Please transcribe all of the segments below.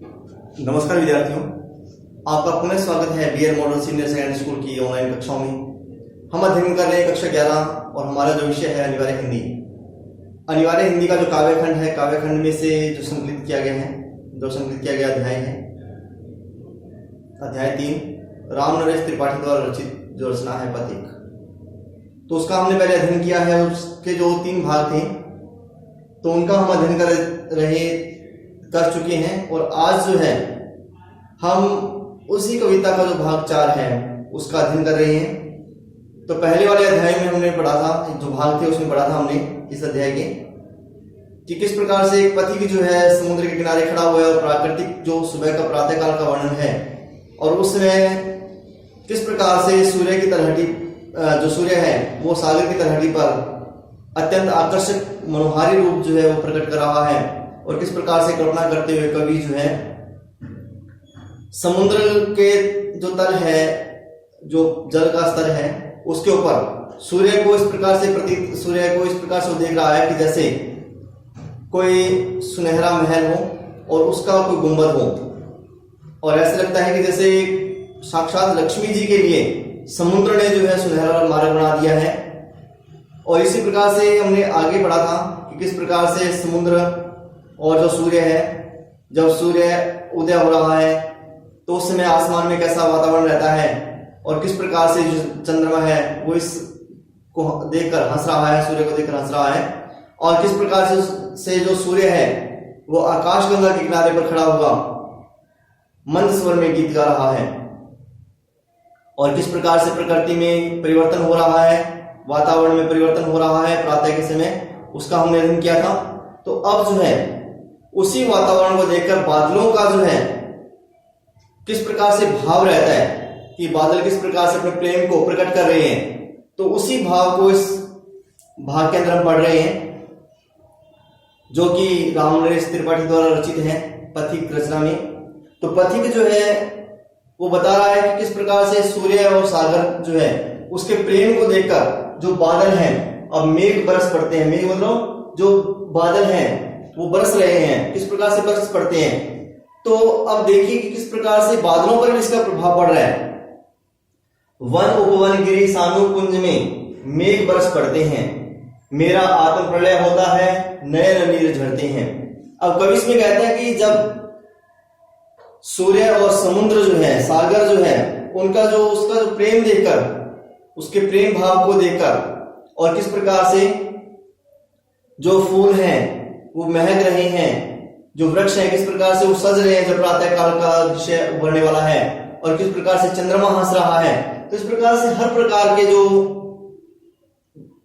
नमस्कार विद्यार्थियों, आपका पुनः स्वागत है BR model senior secondary school की ऑनलाइन कक्षाओं में। हम अध्ययन कर रहे हैं कक्षा 11 और हमारा जो विषय है अनिवार्य हिंदी। अनिवार्य हिंदी का जो काव्यखंड है, काव्यखंड में से जो संकलित किया गया अध्याय है अध्याय 3, राम नरेश त्रिपाठी द्वारा रचित जो रचना है पथिक। तो उसका हमने पहले अध्ययन किया है। उसके जो 3 भाग थे तो उनका हम अध्ययन कर चुके हैं और आज जो है हम उसी कविता का जो भाग 4 है उसका अध्ययन कर रहे हैं। तो पहले वाले अध्याय में हमने पढ़ा था, जो भाग थे उसमें पढ़ा था हमने इस अध्याय के कि किस प्रकार से एक पथिक जो है समुद्र के किनारे खड़ा हुआ है और प्राकृतिक जो सुबह का प्रातःकाल का वर्णन है और उस समय किस प्रकार से सूर्य की तलहटी जो सूर्य है वो सागर की तलहटी पर अत्यंत आकर्षक मनोहारी रूप जो है वो प्रकट कर रहा है और किस प्रकार से कल्पना करते हुए कवि जो है समुद्र के जो तल है, जो जल का स्तर है, उसके ऊपर सूर्य को इस प्रकार से वो देख रहा है कि जैसे कोई सुनहरा महल हो और उसका कोई गुंबद हो और ऐसे लगता है कि जैसे साक्षात लक्ष्मी जी के लिए समुद्र ने जो है सुनहरा मार्ग बना दिया है। और इसी प्रकार से हमने आगे पढ़ा था कि किस प्रकार से समुद्र और जो सूर्य है, जब सूर्य उदय हो रहा है तो उस समय आसमान में कैसा वातावरण रहता है और किस प्रकार से जो चंद्रमा है वो इसको देखकर हंस रहा है, सूर्य को देखकर हंस रहा है और किस प्रकार से जो सूर्य है वो आकाशगंगा के किनारे पर खड़ा हुआ मंद स्वर में गीत गा रहा है और किस प्रकार से प्रकृति में परिवर्तन हो रहा है, वातावरण में परिवर्तन हो रहा है प्रातः के समय, उसका हमने अध्ययन किया था। तो अब जो है उसी वातावरण को देखकर बादलों का जो है किस प्रकार से भाव रहता है कि बादल किस प्रकार से अपने प्रेम को प्रकट कर रहे हैं, तो उसी भाव को इस भाग के अंदर हम पढ़ रहे हैं जो कि राम नरेश त्रिपाठी द्वारा रचित है पथिक रचना में। तो पथिक जो है वो बता रहा है कि किस प्रकार से सूर्य और सागर जो है उसके प्रेम को देखकर जो बादल हैं अब मेघ बरस पड़ते हैं। मेघ मतलब जो बादल हैं वो बरस रहे हैं, किस प्रकार से बरस पड़ते हैं। तो अब देखिए कि किस प्रकार से बादलों पर भी इसका प्रभाव पड़ रहा है। वन उपवन गिरी सानु कुंज में मेघ बरस पड़ते हैं, मेरा आत्म प्रलय होता है, नयन नीर झरते हैं। अब कवि इसमें कहता है कि जब सूर्य और समुद्र जो है, सागर जो है, उनका जो उसका जो प्रेम देखकर, उसके प्रेम भाव को देखकर और किस प्रकार से जो फूल हैं वो महक रहे हैं, जो वृक्ष हैं किस प्रकार से वो सज रहे हैं जब प्रातः काल का दृश्य उभरने वाला है और किस प्रकार से चंद्रमा हंस रहा है। तो इस प्रकार से हर प्रकार के जो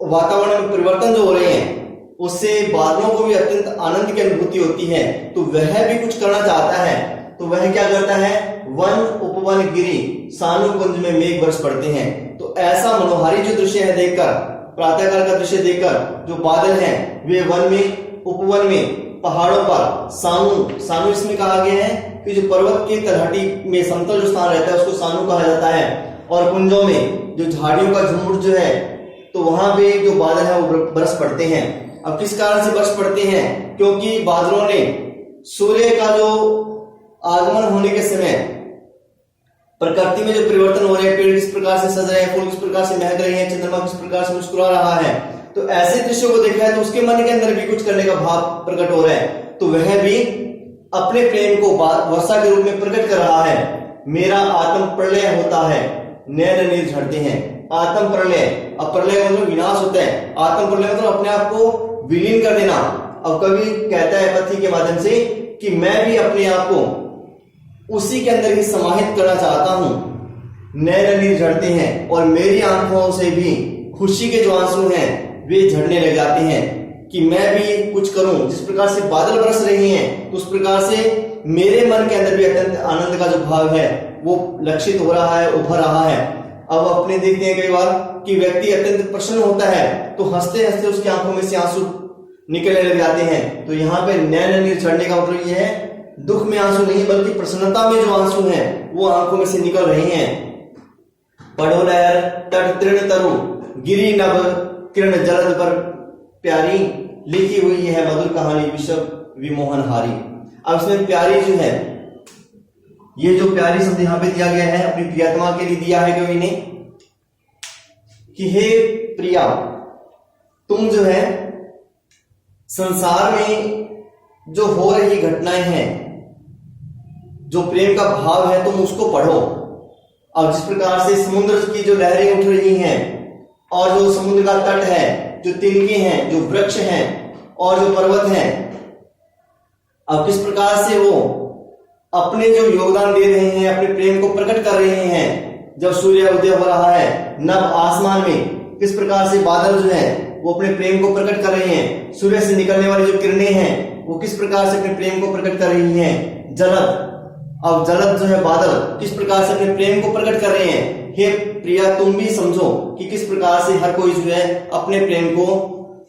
वातावरण में परिवर्तन जो हो रहे हैं उससे बादलों को भी अत्यंत आनंद की अनुभूति होती है। तो वह भी कुछ करना चाहता है, तो वह क्या करता है, वन उपवन गिरी सानु कुंज में मेघ बरस पड़ते हैं। तो ऐसा मनोहारी जो दृश्य है देखकर, प्रातःकाल का दृश्य देखकर जो बादल हैं वे वन में, उपवन में, पहाड़ों पर, सानु इसमें कहा गया है कि जो पर्वत की तलहटी में समतल जो स्थान रहता है उसको सानु कहा जाता है। और कुंजों में जो झाड़ियों का झुंड जो है तो वहां पे जो बादल है वो बरस पड़ते हैं। अब किस कारण से बरस पड़ते हैं, क्योंकि बादलों ने सूर्य का जो आगमन होने के समय प्रकृति में जो परिवर्तन हो रहे हैं, पेड़ किस प्रकार से सज रहे हैं, फूल किस प्रकार से महक रहे हैं, चंद्रमा किस प्रकार से मुस्कुरा रहा है, तो ऐसे दृश्यों को देखा है तो उसके मन के अंदर भी कुछ करने का भाव प्रकट हो रहा है। तो वह भी अपने प्रेम को वर्षा के रूप में प्रकट कर रहा है। मेरा आत्म प्रलय होता है, नयन नीर झरते हैं। आत्म प्रलय, अब प्रलय मतलब विनाश होता है, आत्म प्रलय मतलब अपने आप को विलीन कर देना। अब कवि कहता है पथिक के माध्यम से कि मैं भी अपने आप को उसी के अंदर ही समाहित करना चाहता हूं। नयन नीर झरते हैं और मेरी आंखों से भी खुशी के जो आंसू हैं वे झड़ने लग जाते हैं कि मैं भी कुछ करूं। जिस प्रकार से बादल बरस रहे हैं तो उस प्रकार से मेरे मन के अंदर भी अत्यंत आनंद का जो भाव है वो लक्षित हो रहा है, उभर रहा है। अब अपने देखते हैं कई बार कि व्यक्ति अत्यंत प्रसन्न होता है तो हंसते हंसते उसकी आंखों में से आंसू निकलने लग जाते हैं। तो यहाँ पे नयन नीर झरने का मतलब यह है दुख में आंसू नहीं बल्कि प्रसन्नता में जो आंसू हैं वो आंखों में से निकल रहे हैं। पढ़ो लहर तट तृण तरु गिरी नभ किरण जलद पर प्यारी, लिखी हुई है मधुर कहानी विश्व विमोहन हारी। अब इसमें प्यारी जो है ये जो प्यारी शब्द यहाँ पे दिया गया है अपनी प्रियतमा के लिए दिया है कवि ने कि हे प्रिया, तुम जो है संसार में जो हो रही घटनाएं हैं, जो प्रेम का भाव है, तुम उसको पढ़ो। अब जिस प्रकार से समुद्र की जो लहरें उठ रही हैं और जो समुद्र का तट है, जो तिनके हैं, जो वृक्ष हैं और जो पर्वत हैं, अब किस प्रकार से वो अपने जो योगदान दे रहे हैं, अपने प्रेम को प्रकट कर रहे हैं। जब सूर्य उदय हो रहा है नभ आसमान में, किस प्रकार से बादल जो है वो अपने प्रेम को प्रकट कर रहे हैं। सूर्य से निकलने वाली जो किरणें हैं वो किस प्रकार से अपने प्रेम को प्रकट कर रही हैं। जलद, अब जलद जो है बादल किस प्रकार से अपने प्रेम को प्रकट कर रहे हैं। हे प्रिया, तुम भी समझो कि किस प्रकार से हर कोई जो है अपने प्रेम को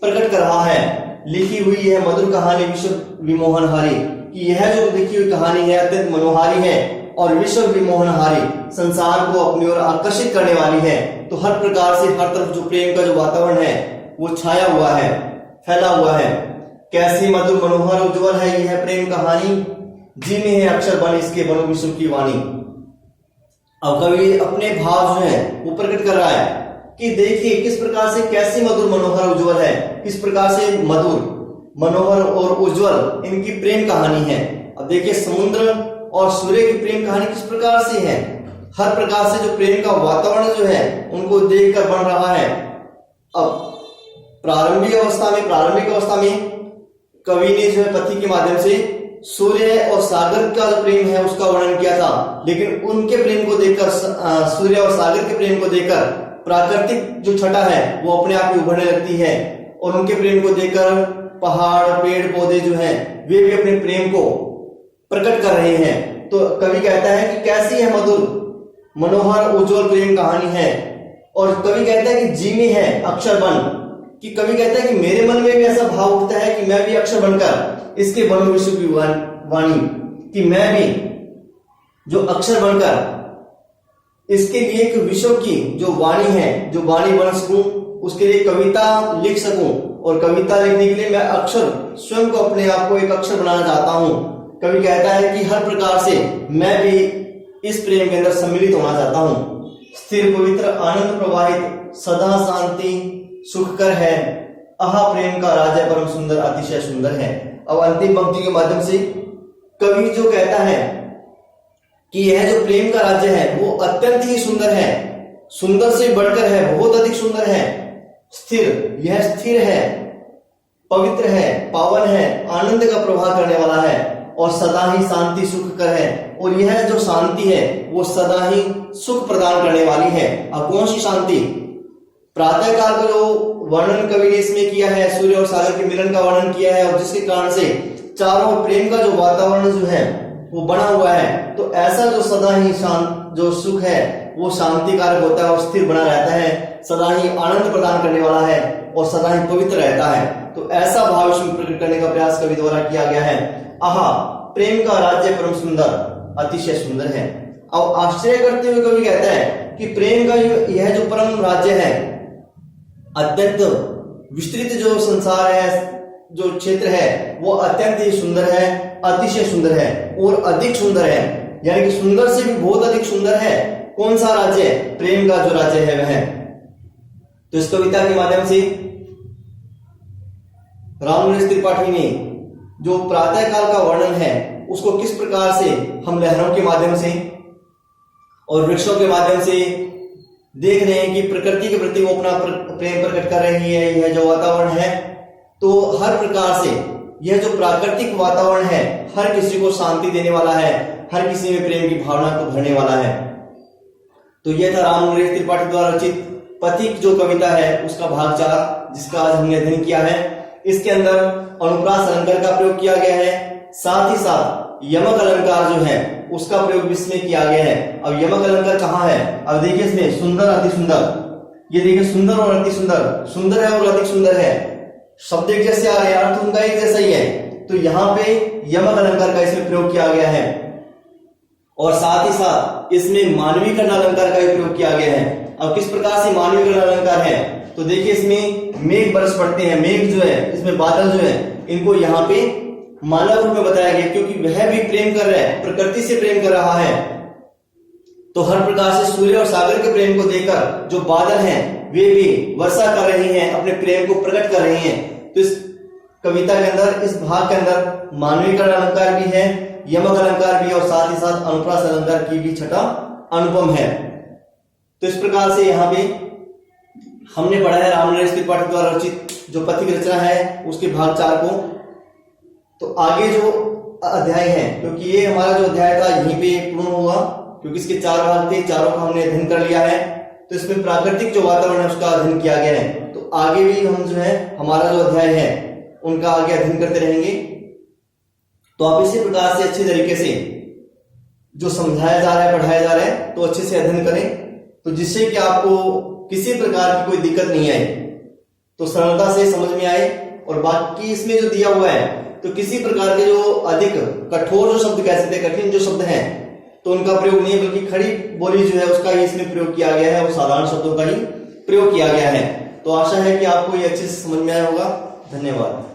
प्रकट कर रहा है। लिखी हुई है मधुर कहानी विश्व विमोहनहारी, कि यह जो लिखी हुई कहानी है अत्यंत मनोहारी है और विश्व विमोहनहारी, संसार को अपनी ओर आकर्षित करने वाली है। तो हर प्रकार से हर तरफ जो प्रेम का जो वातावरण है वो छाया हुआ है, फैला हुआ है। कैसी मधुर मनोहर उज्ज्वल है यह प्रेम कहानी, जी में है अक्षर बन इसके बनो विश्व की वाणी। अब कवि अपने भाव जो है वो प्रकट कर रहा है कि देखिए किस प्रकार से कैसी मधुर मनोहर उज्ज्वल है, किस प्रकार से मधुर मनोहर और उज्ज्वल इनकी प्रेम कहानी है। अब देखिए समुद्र और सूर्य की प्रेम कहानी किस प्रकार से है। हर प्रकार से जो प्रेम का वातावरण जो है उनको देखकर बन रहा है। अब प्रारंभिक अवस्था में कवि ने जो है पति के माध्यम से सूर्य और सागर का जो प्रेम है उसका वर्णन किया था, लेकिन उनके प्रेम को देखकर, सूर्य और सागर के प्रेम को देखकर प्राकृतिक जो छटा है वो अपने आप ही उभरने लगती है और उनके प्रेम को देखकर पहाड़, पेड़ पौधे जो हैं वे भी अपने प्रेम को प्रकट कर रहे हैं। तो कवि कहता है कि कैसी है मधुर मनोहर उज्ज्वल प्रेम कहानी है। और कवि कहता है कि जी में है अक्षर बन, कि कवि कहता है कि मेरे मन में भी ऐसा भाव उठता है कि मैं भी अक्षर बनकर इसके बनो विश्व की वाणी, कि मैं भी जो अक्षर बनकर इसके लिए एक विश्व की जो वाणी है, जो वाणी बन सकूं, उसके लिए कविता लिख सकूं। और कविता लिखने के लिए मैं अक्षर स्वयं को, अपने आप को एक अक्षर बनाना चाहता हूं। कवि कहता है कि हर प्रकार से मैं भी इस प्रेम के अंदर सम्मिलित होना चाहता हूं। स्थिर पवित्र आनंद प्रवाहित सदा शांति सुखकर है, आहा प्रेम का राज्य परम सुंदर अतिशय सुंदर है। अब अंतिम पंक्ति के माध्यम से कवि जो कहता है कि यह जो प्रेम का राज्य है वो अत्यंत ही सुंदर है, सुंदर से बढ़कर है, बहुत अधिक सुंदर है। स्थिर, यह स्थिर है, पवित्र है, पावन है, आनंद का प्रवाह करने वाला है और सदा ही शांति सुख कर है। और यह जो शांति है वो सदा ही सुख प्रदान करने वाली है। अब कौन सी शांति? प्रातः काल का जो वर्णन कवि ने इसमें किया है, सूर्य और सागर के मिलन का वर्णन किया है और जिसके कारण से चारों प्रेम का जो वातावरण जो है वो बना हुआ है। तो ऐसा जो सदा ही शांत जो सुख है वो शांति कारक होता है और स्थिर बना रहता है, सदा ही आनंद प्रदान करने वाला है और सदा ही पवित्र रहता है। तो ऐसा भाव इसमें प्रकट करने का प्रयास कवि द्वारा किया गया है। आहा प्रेम का राज्य परम सुंदर अतिशय सुंदर है। अब आश्चर्य करते हुए कवि कहता है कि प्रेम का यह जो परम राज्य है, अत्यंत विस्तृत जो संसार है, जो क्षेत्र है वो अत्यंत ही सुंदर है, अतिशय सुंदर है और अधिक सुंदर है। यानी कि सुंदर से भी बहुत अधिक सुंदर है। कौन सा राज्य? प्रेम का जो राज्य है वह। तो इस कविता के माध्यम से रामनरेश त्रिपाठी ने जो प्रातः काल का वर्णन है उसको किस प्रकार से हम लहरों के माध्यम से और वृक्षों के माध्यम से देख रहे हैं कि प्रकृति के प्रति वो अपना प्रेम प्रकट कर रही है। यह जो वातावरण है तो हर प्रकार से यह जो प्राकृतिक वातावरण है हर किसी को शांति देने वाला है, हर किसी में प्रेम की भावना को भरने वाला है। तो यह था रामनरेश त्रिपाठी द्वारा रचित पथिक जो कविता है उसका भाग 4, जिसका आज हमने अध्ययन किया है। इसके अंदर अनुप्रास अलंकार का प्रयोग किया गया है, साथ ही साथ यमक अलंकार जो है उसका प्रयोग भी इसमें किया गया है। अब यमक अलंकार कहाँ है? अब देखिए इसमें सुंदर अति सुंदर, ये देखिए सुंदर और अति सुंदर, सुंदर है और अधिक सुंदर है, शब्द एक जैसे आ रहे हैं, अर्थ उनका एक जैसा ही है। तो यहाँ पे यमक अलंकार का इसमें प्रयोग किया गया है और साथ ही साथ इसमें मानवीकरण अलंकार का भी प्रयोग किया गया है। अब किस प्रकार से मानवीकरण अलंकार है? तो देखिए इसमें मेघ बरस पड़ते हैं, मेघ जो है इसमें बादल जो है इनको यहाँ पे मानव रूप में बताया गया, क्योंकि वह भी प्रेम कर रहा है, प्रकृति से प्रेम कर रहा है। तो हर प्रकार से सूर्य और सागर के प्रेम को देखकर जो बादल हैं वे भी वर्षा कर रहे हैं, अपने प्रेम को प्रकट कर रहे हैं। तो इस कविता के अंदर, इस भाग के अंदर मानवीकरण अलंकार भी है, यमक अलंकार भी है, और साथ ही साथ अनुप्रास अलंकार की भी छटा अनुपम है। तो इस प्रकार से यहाँ पे हमने पढ़ा है रामनरेश त्रिपाठी द्वारा रचित जो पथिक रचना है उसके भाग 4 को। तो आगे जो अध्याय है, क्योंकि ये हमारा जो अध्याय था यहीं पे पूर्ण हुआ, क्योंकि इसके 4 भाग थे, चारों का हमने अध्ययन कर लिया है। तो इसमें प्राकृतिक जो वातावरण है उसका अध्ययन किया गया है। तो आगे भी हम जो है हमारा जो अध्याय है उनका आगे अध्ययन करते रहेंगे। तो आप इसी प्रकार से अच्छे तरीके से जो समझाया जा रहा है, पढ़ाया जा रहा है, तो अच्छे से अध्ययन करें, तो जिससे कि आपको किसी प्रकार की कोई दिक्कत नहीं आए, तो सरलता से समझ में आए। और बाकी इसमें जो दिया हुआ है, तो किसी प्रकार के जो अधिक कठोर जो शब्द कह सकते हैं, कठिन जो शब्द हैं, तो उनका प्रयोग नहीं है, बल्कि खड़ी बोली जो है उसका ही इसमें प्रयोग किया गया है और साधारण शब्दों का ही प्रयोग किया गया है। तो आशा है कि आपको ये अच्छे से समझ में आया होगा। धन्यवाद।